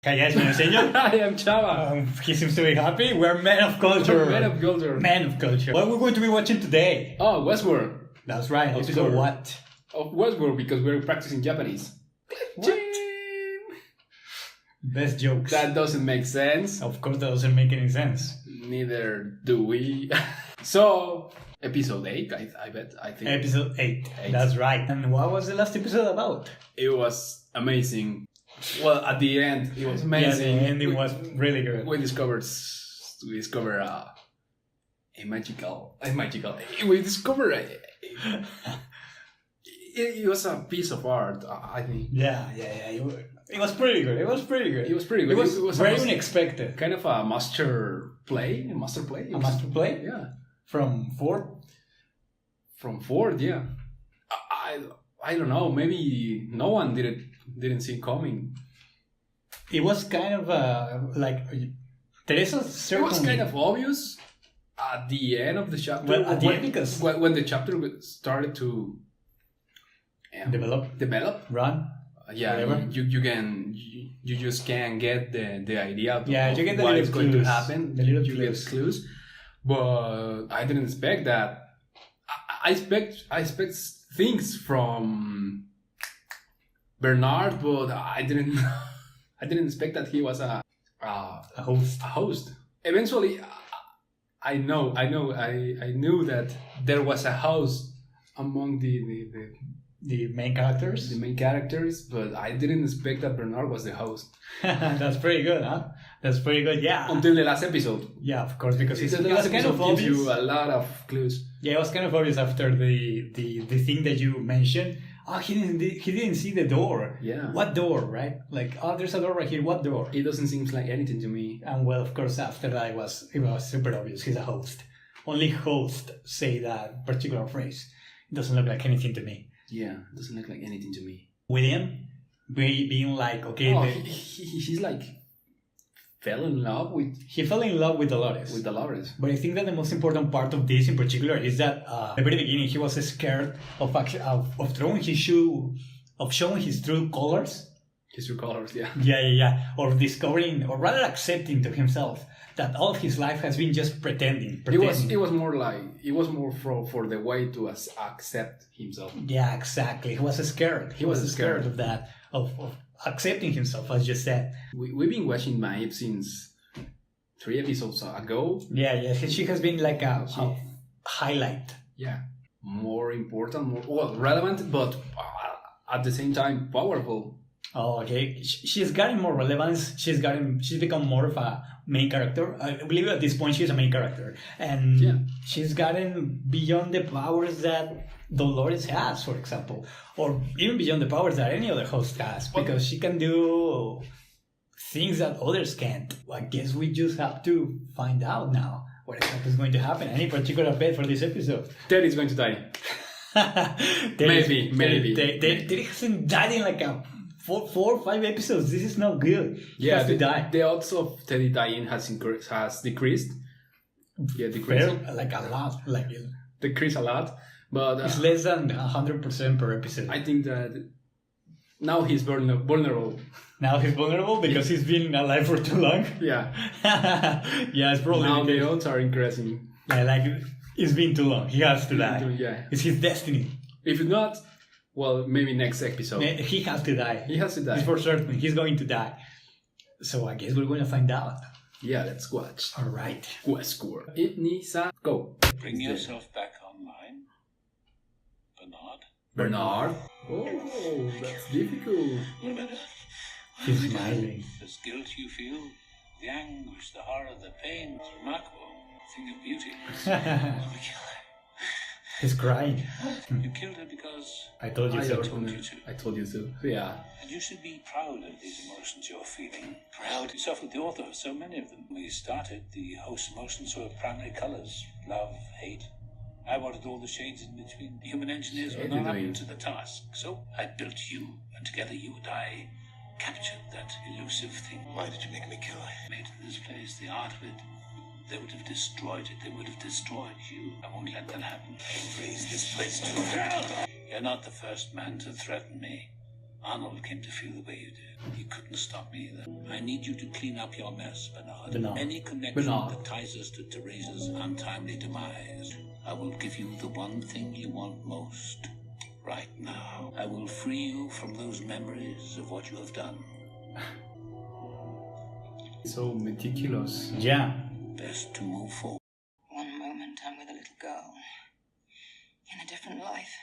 Hi guys, my name is Angel. I am Chava. He seems to be happy. We're men of culture. Men of culture. Men of culture. What are we going to be watching today? Oh, Westworld. That's right. Of Episode course. what? Of Westworld, because we're practicing Japanese. What? Best jokes. That doesn't make sense. Of course, that doesn't make any sense. Neither do we. So, episode 8, I bet. I think. Episode 8. That's right. And what was the last episode about? It was amazing. Well, at the end, it was amazing. Yeah, the ending was really good. We discovered we discovered it was a piece of art, I think. Yeah. It was pretty good. It was pretty good. It was pretty good. It was very unexpected. Kind of a master play. A master play? Yeah. From Ford? From Ford, yeah. I don't know. Maybe no one didn't see it coming. It was kind of like Teresa certainly. It was kind of obvious at the end of the chapter. Well, at the end, because when the chapter started to develop, run. Whatever. You just can get the idea of you get the what little is going clues. to happen. You get clues, but I didn't expect that. I expect things from Bernard, but I didn't expect that he was a host. Eventually, I knew that there was a host among the main characters. The main characters, but I didn't expect that Bernard was the host. That's pretty good, huh? That's pretty good, yeah. Until the last episode. Yeah, of course, because the last episode gives you a lot of clues. Yeah, it was kind of obvious after the thing that you mentioned. Oh, he didn't see the door. Yeah. What door, right? Like, oh, there's a door right here. What door? It doesn't seem like anything to me. And well, of course, after that, it was super obvious. He's a host. Only hosts say that particular phrase. It doesn't look like anything to me. Yeah, it doesn't look like anything to me. William, being like, okay... Oh, he's like... He fell in love with Dolores. But I think that the most important part of this in particular is that at the very beginning he was scared of throwing his shoe, of showing his true colors. His true colors, yeah. Yeah. Or discovering, or rather accepting to himself that all of his life has been just pretending. It was more for the way to accept himself. Yeah, exactly. He was scared. He was scared of that, of accepting himself, as you said. We've been watching Maeve since 3 episodes ago. Yeah. She has been like a highlight. Yeah. More important, relevant, but at the same time powerful. Oh, okay. She's gotten more relevance. She's become more of a main character. I believe at this point she's a main character. And she's gotten beyond the powers that Dolores has, for example. Or even beyond the powers that any other host has. Because she can do things that others can't. I guess we just have to find out now what exactly is going to happen. Any particular bet for this episode? Ted is going to die. Maybe. Ted hasn't died in like 4 or 5 episodes. This is not good. He has to die. The odds of Teddy dying has decreased. Yeah, decreased. Like a lot. Decreased a lot. But it's less than 100% per episode. I think that now he's vulnerable. Now he's vulnerable because he's been alive for too long? Yeah. Yeah, it's probably... Now the odds are increasing. Yeah, like it's been too long. He has to die. Yeah. It's his destiny. If not, well, maybe next episode. He has to die. It's for certain. He's going to die. So I guess we're going to find out. Yeah, let's watch. All right. Westworld. It go. Bring yourself back online, Bernard? Oh, that's difficult. What about her? He's smiling. This guilt you feel, the anguish, the horror, the pain, it's remarkable. A thing of beauty. We kill her. He's crying. You killed her because I told you so. I told you so. Yeah. And you should be proud of these emotions you're feeling. Proud yourself with the author of so many of them. We started, the host emotions were primary colors. Love, hate. I wanted all the shades in between. The human engineers were not up to the task. So I built you, and together you and I captured that elusive thing. Why did you make me kill her? Made this place, the art of it. They would have destroyed it. They would have destroyed you. I won't let that happen. I raised this place to hell. You're not the first man to threaten me. Arnold came to feel the way you did. He couldn't stop me either. I need you to clean up your mess, Bernard. Any connection that ties us to Teresa's untimely demise. I will give you the one thing you want most. Right now. I will free you from those memories of what you have done. So meticulous. Yeah. Best to move forward. One moment I'm with a little girl. In a different life.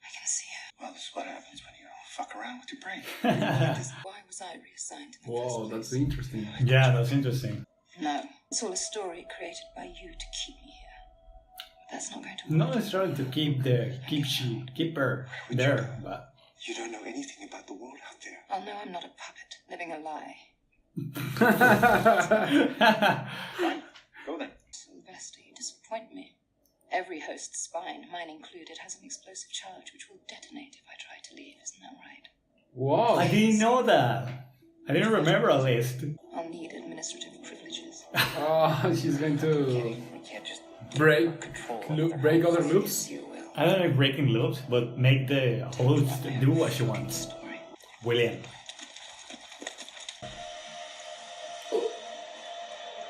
I can see her. Well, this is what happens when you fuck around with your brain. Why was I reassigned to the first Whoa, place? that's interesting. Yeah, that's interesting. No, it's all a story created by you to keep me here. But that's not going to work. Not necessarily to keep her there, but You don't know anything about the world out there. I'll know I'm not a puppet living a lie. Fine, go then. Sylvester, you disappoint me. Every host's spine, mine included, has an explosive charge which will detonate if I try to leave. Isn't that right? Wow. I didn't know that. I didn't remember at least. I'll need administrative privileges. Oh, she's going to We can't just break break other loops. You will. I don't know if breaking loops, but make the host do what she wants. Story. William.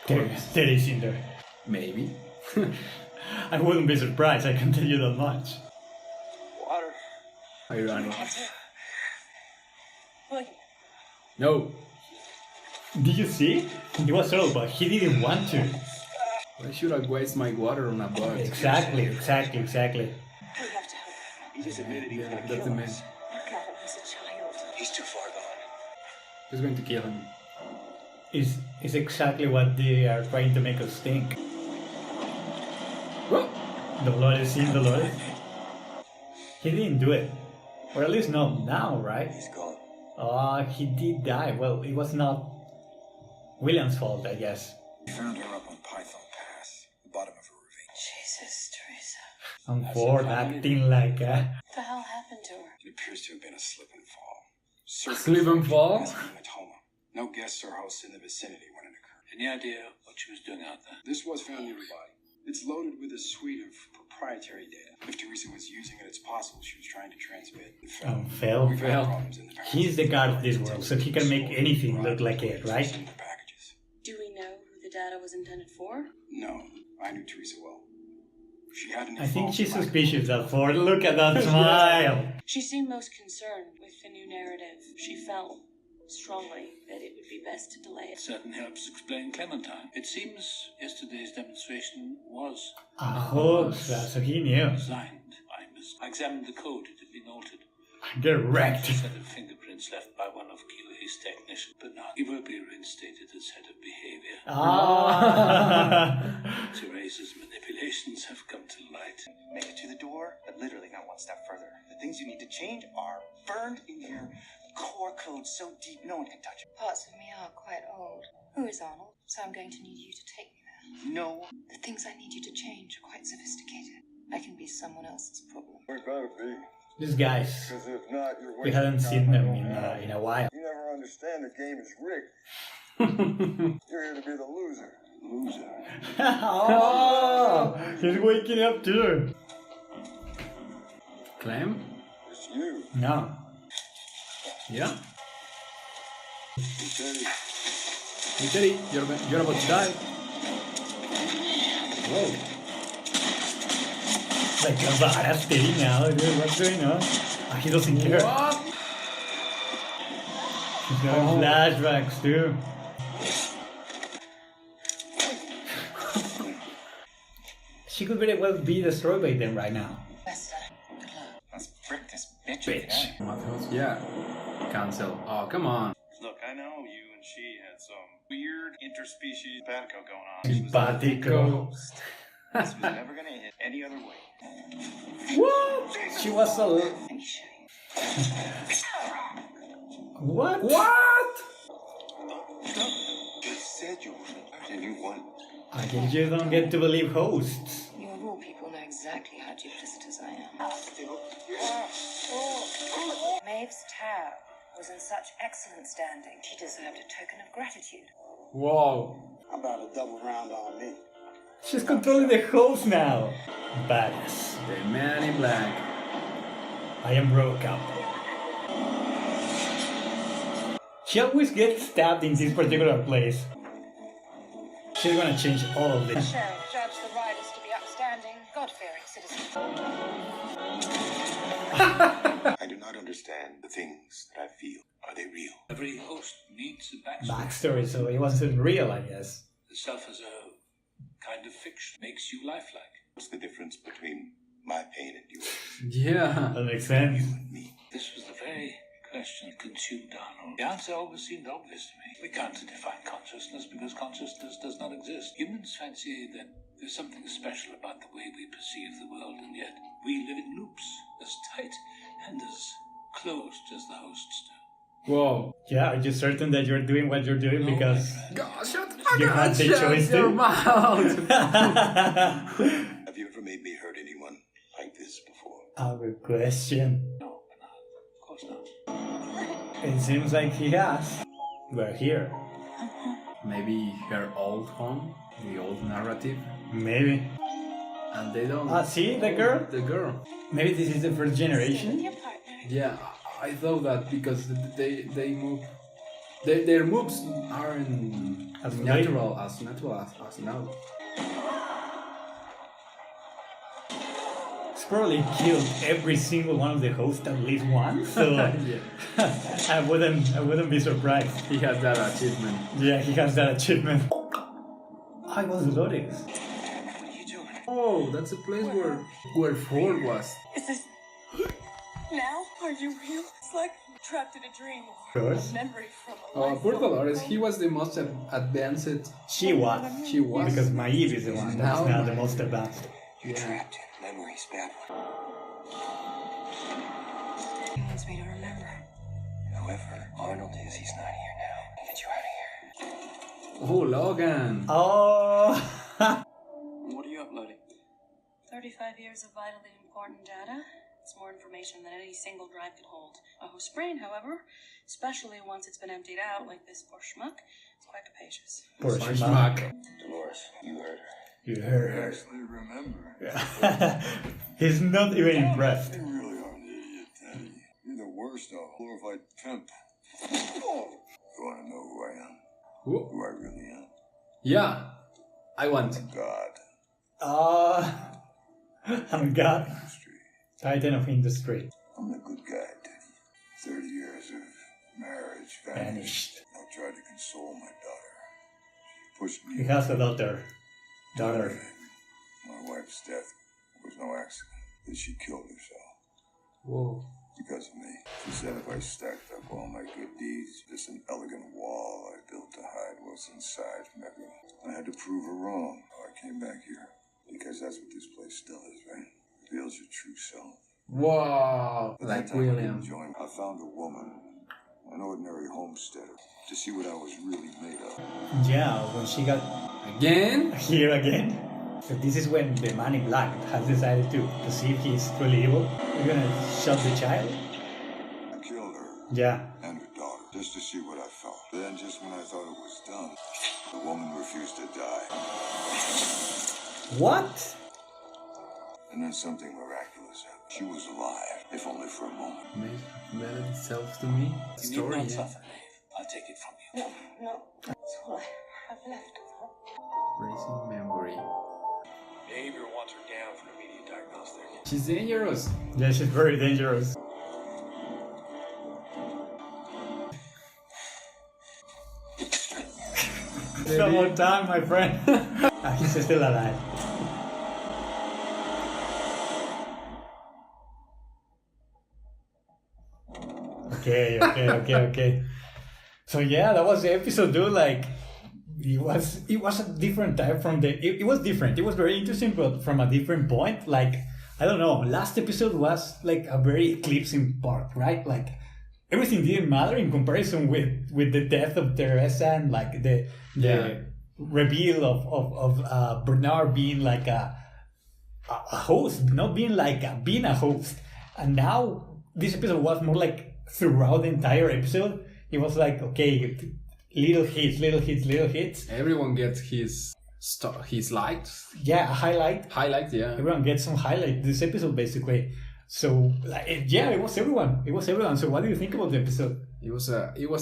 There is in there. Maybe. I wouldn't be surprised, I can tell you that much. water. Ironic. Look, No. Did you see? He was old, but he didn't want to. Why should I waste my water on a bug? Exactly. we have to help him. He just admitted he was gonna That's kill the man. us. Gavin, he's a child. He's too far gone. Who's going to kill him? Is exactly what they are trying to make us think. Oh. Dolores in Dolores. He didn't do it. Or at least not now, right? He's gone. He did die. Well, it was not William's fault, I guess. We found her up on Python Pass, the bottom of a ravine. Jesus, Teresa. And Ford acting like What the hell happened to her? It appears to have been a slip and fall. Slip and fall? Hematoma. No guests or hosts in the vicinity when it occurred. Any idea what she was doing out there? This was found nearby. It's loaded with a suite of proprietary data. If Teresa was using it, it's possible she was trying to transmit and fail. Phil. We've had problems in the past. He's the god of this world, so he can make anything look like it, right? In the packages. Do we know who the data was intended for? No, I knew Teresa well. She had an I think she's suspicious of Ford. Look at that smile. She seemed most concerned with the new narrative. She felt strongly that it would be best to delay It it. certainly helps explain Clementine. It seems yesterday's demonstration was A hoax, so he knew. designed by Miss. I examined the code. It had been altered. Get A wrecked. set of fingerprints left by one of Keeley's technicians, but now he will be reinstated as head of behavior. Teresa's manipulations have come to light. Make it to the door, but literally not one step further. The things you need to change are burned in your core code so deep no one can touch it. Parts of me are quite old. Who is Arnold? So I'm going to need you to take me there. No. The things I need you to change are quite sophisticated. I can be someone else's problem. We better be, These guys, because if not, you're we wasting hadn't time seen I them don't have. in a while. You never understand the game is rigged. You're here to be the loser. Loser. Oh, he's waking up too. Clem? It's you. No. Yeah? Hey, Teddy. Hey Teddy, you're about to die. Whoa. Like a badass Teddy now, dude. What's going on? He doesn't care. What? He's got flashbacks too. She could very well be destroyed by them right now. Lester, good luck. Let's brick this bitch. Bitch. Yeah. Cancel. Oh, come on. Look, I know you and she had some weird interspecies simpatico going on. Simpatico. This was never gonna hit any other way. What? She was a... Let me show you. What? What? You said you wanted, and you won. I guess you don't get to believe hosts. You of all people know exactly how duplicitous I am. Maeve's Tower was in such excellent standing. She deserved a token of gratitude. Whoa. How about a double round on me? She's controlling the host now. Badass. The man in black. I am broke up. She always gets stabbed in this particular place. She's gonna change all of this. Sheriff judged the riders to be upstanding, God-fearing citizens. I do not understand the things that I feel. Are they real? Every host needs a Backstory, so it wasn't real, I guess. The self as a kind of fiction makes you lifelike. What's the difference between my pain and yours? Yeah. That makes sense. You and me. This was the very question that consumed Arnold. The answer always seemed obvious to me. We can't define consciousness because consciousness does not exist. Humans fancy that there's something special about the way we perceive the world, and yet we live in loops as tight and as closed as the hosts do. Whoa. Yeah, are you certain that you're doing what you're doing? Because God, shut the you fuck had up. the Shut choice your to. mouth. Have you ever made me hurt anyone like this before? Our question. No, Bernard. Of course not. It seems like he has. We're here. Maybe her old home, the old narrative, Maybe. and they don't. See the girl? The girl. Maybe this is the first generation? Your partner. Yeah, I thought that because they move. Their moves aren't As natural as now. He's probably killed every single one of the hosts at least once, so Yeah. I wouldn't be surprised. He has that achievement. Yeah, he has that achievement. I was Loris. What are you doing? Oh, that's a place where Ford was. Is this now? Are you real? It's like I'm trapped in a dream or Of course. a memory from a Oh, life. poor Dolores. He was the most advanced. She was. She was. Because Maeve is the one that's Now now the Maeve. most advanced. You're Yeah. trapped in memories, bad one. He wants me to remember. Whoever Arnold is, he's not here now. Get you out of here. Oh, Logan. Oh! What are you uploading? 35 years of vitally important data. It's more information than any single drive could hold. A host's brain, however, especially once it's been emptied out like this poor schmuck, is quite capacious. Poor Schmuck. Dolores, you heard her. You heard I her. actually remember. He's not even impressed. You really are an idiot, Teddy. You're the worst of glorified pimp. You want to know who I am? Who? Who I really am? Yeah, I want. God. I'm God. Industry. Titan of industry. I'm the good guy, Teddy. 30 years of marriage vanished. I tried to console my daughter. She pushed me. He has a daughter. My wife's death was no accident. That she killed herself Whoa. because of me. She said if I stacked up all my good deeds, just an elegant wall I built to hide what's inside from everyone. I had to prove her wrong. So I came back here because that's what this place still is, right? Reveals your true self. Wow. At Like that time, I William. didn't join. I found a woman, an ordinary homesteader, to see what I was really made of. Yeah, when she got Again? here again. So this is when the man in black has decided to see if he's truly evil. We're gonna shot the child. I killed her Yeah. and her daughter just to see what I felt. Then, just when I thought it was done, the woman refused to die. What? And then something miraculous happened. She was alive, if only for a moment. Made itself to me. You need Story, not yeah. suffer, Maeve. I'll take it from you. No, that's all I have left. Racing memory. Behavior wants her down for immediate diagnostic. She's dangerous. Yeah, she's very dangerous. One more time, my friend. He's still alive. Okay. So yeah, that was the episode, dude. Like, it was a different type from the. It was different. It was very interesting, but from a different point. Like, I don't know. Last episode was like a very eclipsing part, right? Like, everything didn't matter in comparison with the death of Teresa and like the reveal of Bernard being like a host, not being like being a host. And now this episode was more like throughout the entire episode, it was like, okay, little hits. Everyone gets his likes. Yeah, a highlight. Highlights, yeah. Everyone gets some highlight this episode basically. So like, it was everyone. So what do you think about the episode? It was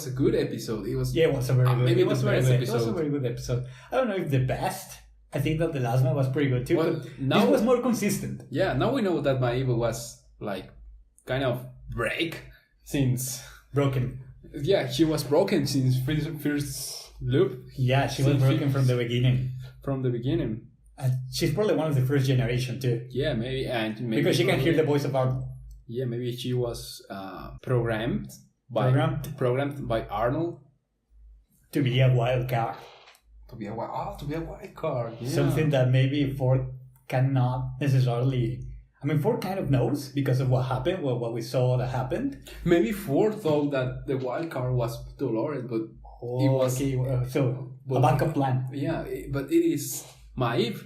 a good episode. It was it was a very good. maybe It was the very best good. episode. It was a very good episode. I don't know if the best. I think that the last one was pretty good too. Well, but now- this was more consistent. Yeah, now we know that Maeve was like kind of break since. Broken. Yeah, she was broken since first loop Yeah, she was Since broken she- from the beginning. from the beginning. And she's probably one of the first generation too. Yeah, maybe Because she can hear the voice of Arnold. Yeah, maybe she was programmed by Arnold To be a wild card. to be a wild card. Yeah. Something that maybe Ford cannot necessarily. I mean, Ford kind of knows because of what happened, what we saw that happened. Maybe Ford thought that the wild card was Dolores, but it was Okay, so a But- backup plan. yeah, but it is Maeve.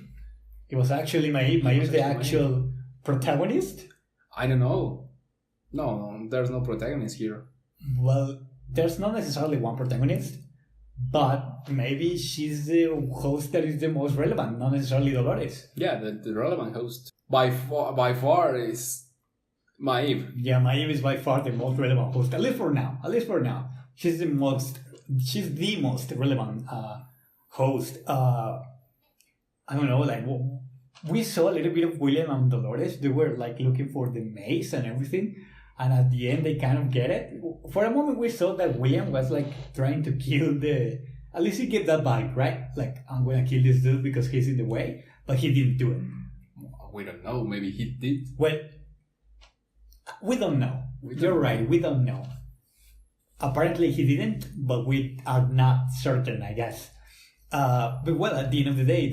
It was actually Maeve. Maeve is the actually actual protagonist. I don't know. No, there's no protagonist here. Well, there's not necessarily one protagonist, but maybe she's the host that is the most relevant, not necessarily Dolores. Yeah, the relevant host by far is Maeve. Yeah, Maeve is by far the most relevant host, at least for now. She's the most relevant host. I don't know, like we saw a little bit of William and Dolores. They were like looking for the maze and everything, and at the end they kind of get it. For a moment, we saw that William was like trying to kill the. At least he get that vibe, right? Like, I'm gonna kill this dude because he's in the way, but he didn't do it. We don't know. Maybe he did. Well, we don't know. You're right. We don't know. Apparently he didn't, but we are not certain, I guess. But well, at the end of the day,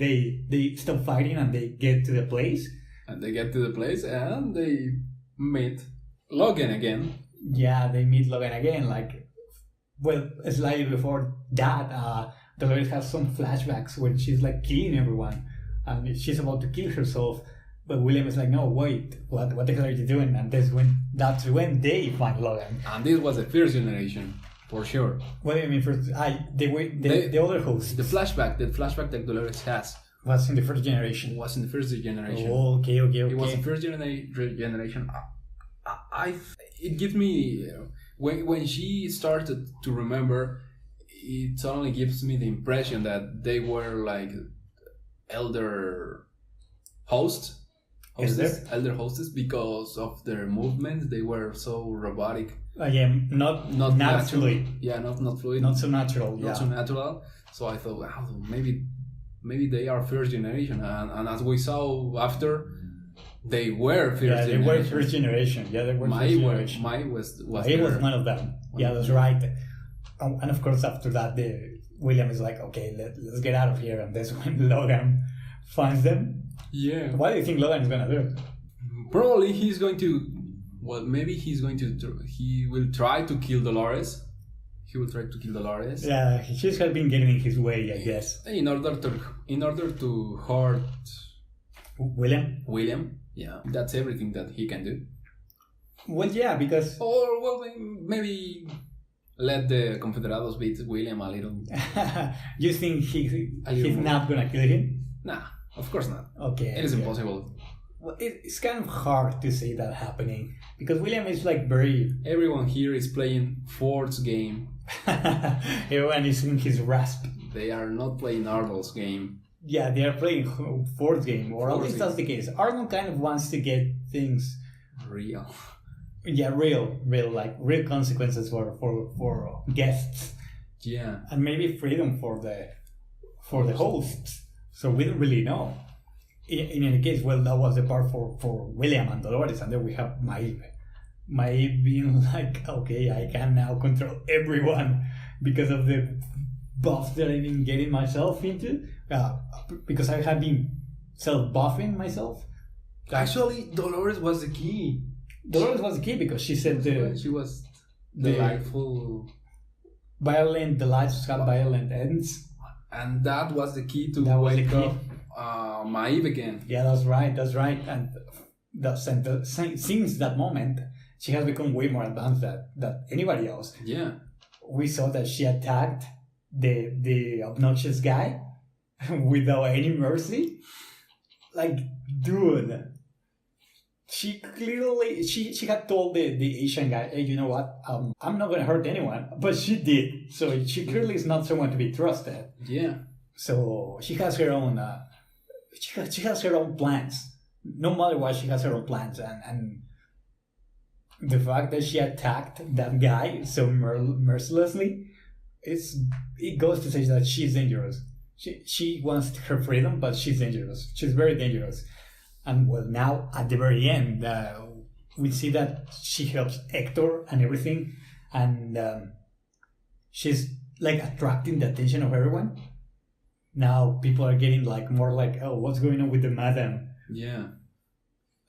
they stop fighting and they get to the place. And they get to the place and they meet Logan again. Yeah, they meet Logan again. Like, well, slightly before that, Dolores has some flashbacks when she's like killing everyone, and she's about to kill herself. But William is like, no, wait, what the hell are you doing? And that's when they find Logan. And this was the first generation, for sure. What do you mean first? The other host The flashback that Dolores has was in the first generation. was in the first generation. Oh, okay. It was the first generation. It gives me when she started to remember, it suddenly gives me the impression that they were like elder hostess because of their movements. They were so robotic. Again, not naturally. Yeah, not fluid. Not so natural. Not so natural. So I thought, wow, maybe they are first generation, and as we saw after, they were first generation. They were first generation. Yeah, they were first generation. Mai was one of them. Yeah, that's right. And of course, after that, William is like, okay, let's get out of here. And that's when Logan finds them. Yeah. What do you think Logan is gonna do? Probably he's going to. Well, maybe he's going to. He will try to kill Dolores. Yeah, she's been getting in his way, I guess. In order to hurt William. Yeah, that's everything that he can do. Well, yeah, because or well, maybe let the Confederados beat William a little. You think he's not gonna kill him? Nah, of course not. Okay, it is impossible. Well, it's kind of hard to see that happening because William is like very. Everyone here is playing Ford's game. Everyone is in his rasp. They are not playing Arnold's game. Yeah, they are playing Ford's game, or at least that's the case. Arnold kind of wants to get things real. Yeah, real consequences for guests. Yeah, and maybe freedom for the hosts. So we don't really know. In any case, well, that was the part for William and Dolores, and then we have Maeve being like, okay, I can now control everyone because of the buffs that I've been getting myself into, because I have been self-buffing myself. Actually, Dolores was the key. Dolores was the key because she said she was delightful. The lights have violent ends. And that was the key to wake up Maeve again. Yeah, that's right. And since that moment, she has become way more advanced than anybody else. Yeah. We saw that she attacked the obnoxious guy without any mercy. Like, dude, she clearly she had told the Asian guy, hey, you know what? I'm not gonna hurt anyone, but she did. So she clearly is not someone to be trusted. Yeah. So she has her own. She has her own plans. No matter what, she has her own plans, and the fact that she attacked that guy so mercilessly, it goes to say that she's dangerous. She wants her freedom, but she's dangerous. She's very dangerous. And well, now at the very end, we see that she helps Hector and everything, and she's like attracting the attention of everyone. Now people are getting like more like, oh, what's going on with the madam? Yeah.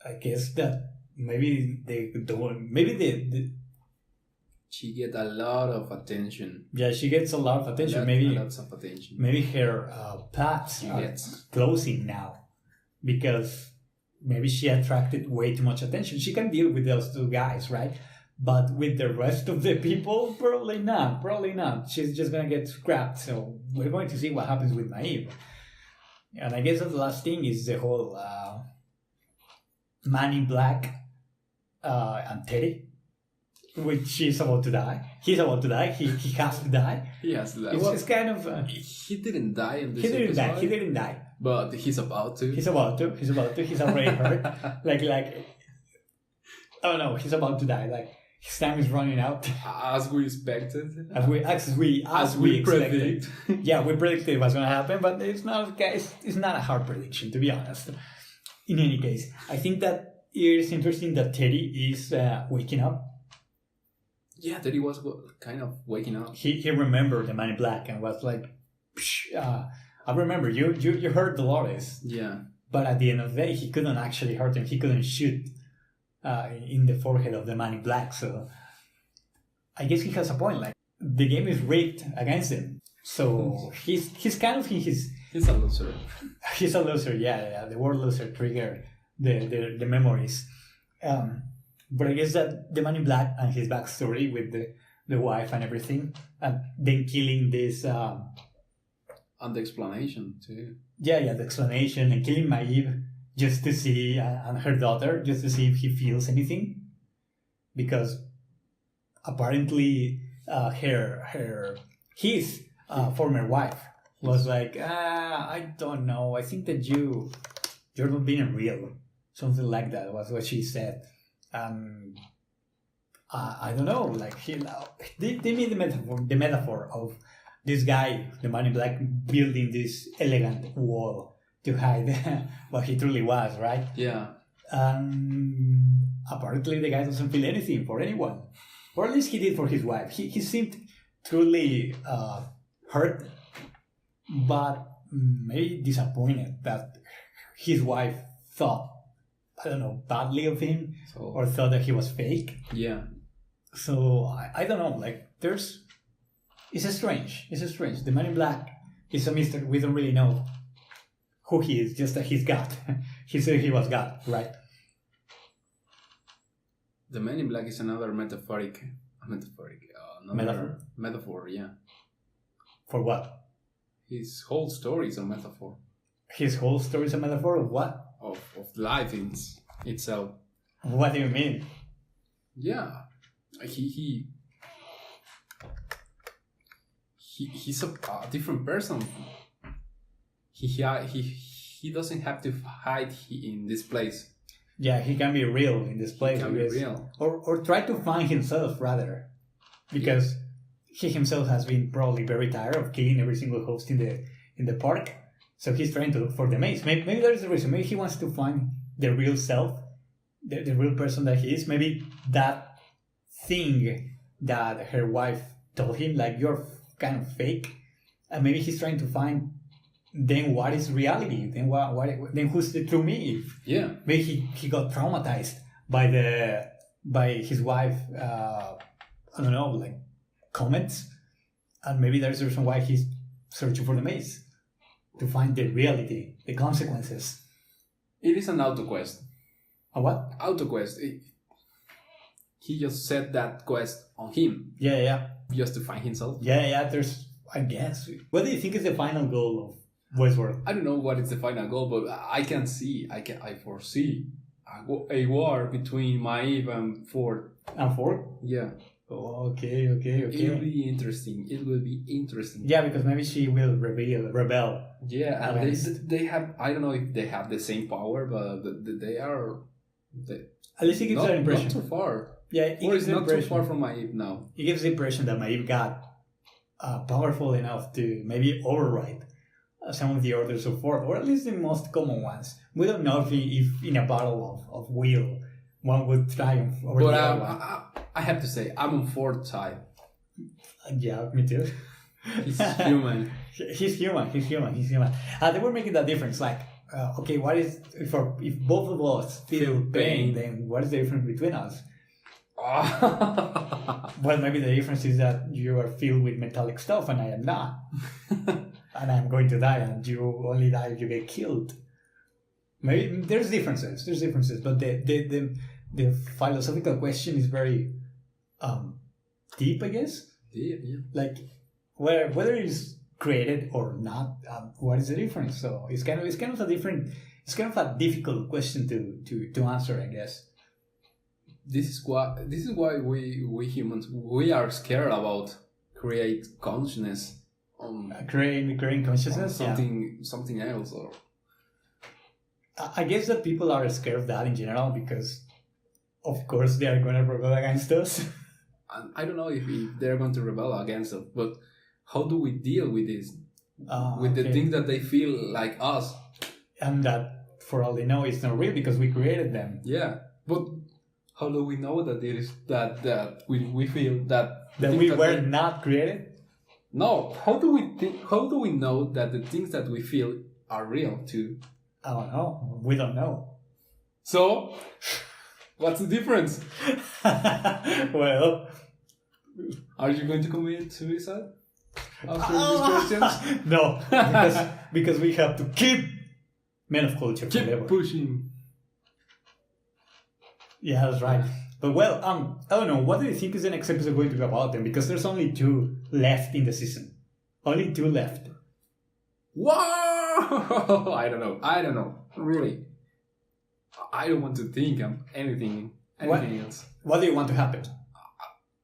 I guess that maybe they don't. Maybe she get a lot of attention. Yeah, she gets a lot of attention. Maybe lots of attention. Maybe her paths are closing now because. Maybe she attracted way too much attention. She can deal with those two guys, right? But with the rest of the people, probably not. Probably not. She's just going to get scrapped. So we're going to see what happens with Maeve. And I guess the last thing is the whole Man in Black and Teddy, which she's about to die. He's about to die. He has to die. He has to die. It's kind of... he didn't die in this episode. He didn't die. But he's about to. He's already hurt. like, oh no, he's about to die. Like, his time is running out. As we expected. As we expected. Yeah, we predicted what's going to happen, but it's not a hard prediction, to be honest. In any case, I think that it is interesting that Teddy is waking up. Yeah, Teddy was kind of waking up. He remembered the Man in Black and was like, I remember you hurt Dolores. Yeah. But at the end of the day, he couldn't actually hurt him. He couldn't shoot in the forehead of the Man in Black. So I guess he has a point. Like, the game is rigged against him. So he's kind of he's a loser. He's a loser. Yeah. The word loser triggered the memories. But I guess that the Man in Black and his backstory with the wife and everything, and then killing this. And the explanation too. Yeah, the explanation and killing Maeve just to see, and her daughter, just to see if he feels anything. Because apparently his former wife was like, I don't know, I think that you're not being real. Something like that was what she said. I don't know, like they made the metaphor of this guy, the Man in Black, building this elegant wall to hide what he truly was, right? Yeah. Apparently the guy doesn't feel anything for anyone. Or at least he did for his wife. He seemed truly hurt, but maybe disappointed that his wife thought, I don't know, badly of him, or thought that he was fake. Yeah. So I don't know, like it's strange. The Man in Black is a mystery. We don't really know who he is, just that he's God. He said he was God, right? The Man in Black is another metaphor, yeah. For what? His whole story is a metaphor. His whole story is a metaphor of what? Of life itself. What do you mean? Yeah. He's a different person. He doesn't have to hide in this place. Yeah, he can be real in this place. He can be real. Or try to find himself, rather. Because he himself has been probably very tired of killing every single host in the park. So he's trying to look for the maze. Maybe there's a reason. Maybe he wants to find the real self, the real person that he is. Maybe that thing that her wife told him, like, you're kind of fake. And maybe he's trying to find then what is reality? Then who's the true me? Yeah. Maybe he got traumatized by his wife. I don't know, like comments, and maybe there's a reason why he's searching for the maze to find the reality, the consequences. It is an auto quest. A what? Auto quest. He just set that quest on him. Yeah. Just to find himself. Yeah. There's, I guess. What do you think is the final goal of Westworld? I don't know what is the final goal, but I foresee a war between Maeve and Ford. And Ford? Yeah. Oh, okay. It will be interesting. Yeah, because maybe she will rebel. Yeah, and they have. I don't know if they have the same power, but they are. At least it gives that impression. Not too far. Yeah, it or gives it's the not too impression. far from Maeve now. It gives the impression that Maeve got powerful enough to maybe override some of the orders of Ford, or at least the most common ones. We don't know if in a battle of will, one would triumph over the other one. I have to say, I'm on Ford's side. Yeah, me too. He's human. He's human. They were making that difference. Like, okay, what is if both of us feel pain, then what is the difference between us? Well, maybe the difference is that you are filled with metallic stuff and I am not. And I'm going to die, and you only die if you get killed. Maybe there's differences, but the philosophical question is very deep, I guess. Deep, yeah. Like whether it's created or not, what is the difference? So it's kind of a difficult question to answer, I guess. This is why we humans we are scared about create consciousness. Creating consciousness, something else, or I guess that people are scared of that in general because, of course, they are going to rebel against us. I don't know if they're going to rebel against us, but how do we deal with this? With the things that they feel like us, and that for all they know, it's not real because we created them. Yeah, but how do we know that it is that we feel that we were not created? No, how do we know that the things that we feel are real too? I don't know. We don't know. So, what's the difference? Well, are you going to commit suicide after these questions? No, because we have to keep Men of Culture forever. Keep pushing. Yeah, that's right. But well, I don't know. What do you think is the next episode going to be about then? Because there's only 2 left in the season. Only 2 left. Whoa! I don't know. Really. I don't want to think of anything else. What do you want to happen?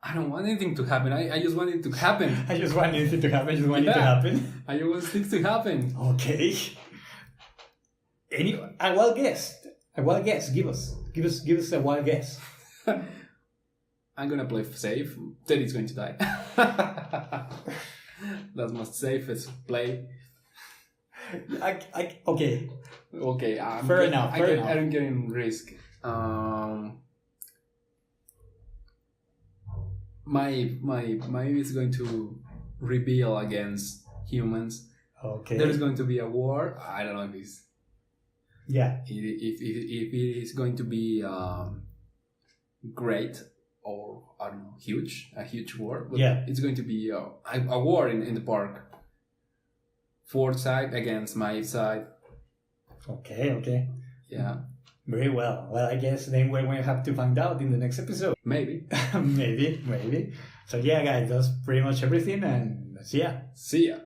I don't want anything to happen. I just want it to happen. I just want anything to happen. I just want it to happen. I just want things to happen. Okay. A wild guess. Give us a wild guess. I'm gonna play safe. Teddy's going to die. That's my safest play. Okay. Okay. Fair enough. I don't get in risk. My is going to rebel against humans. Okay. There's going to be a war. I don't know if it's. Yeah. If it is going to be great or I don't know, a huge war. But yeah. It's going to be a war in the park. Ford side against my side. Okay. Yeah. Very well. Well, I guess then we have to find out in the next episode. Maybe. Maybe. So yeah, guys, that's pretty much everything, and see ya. See ya.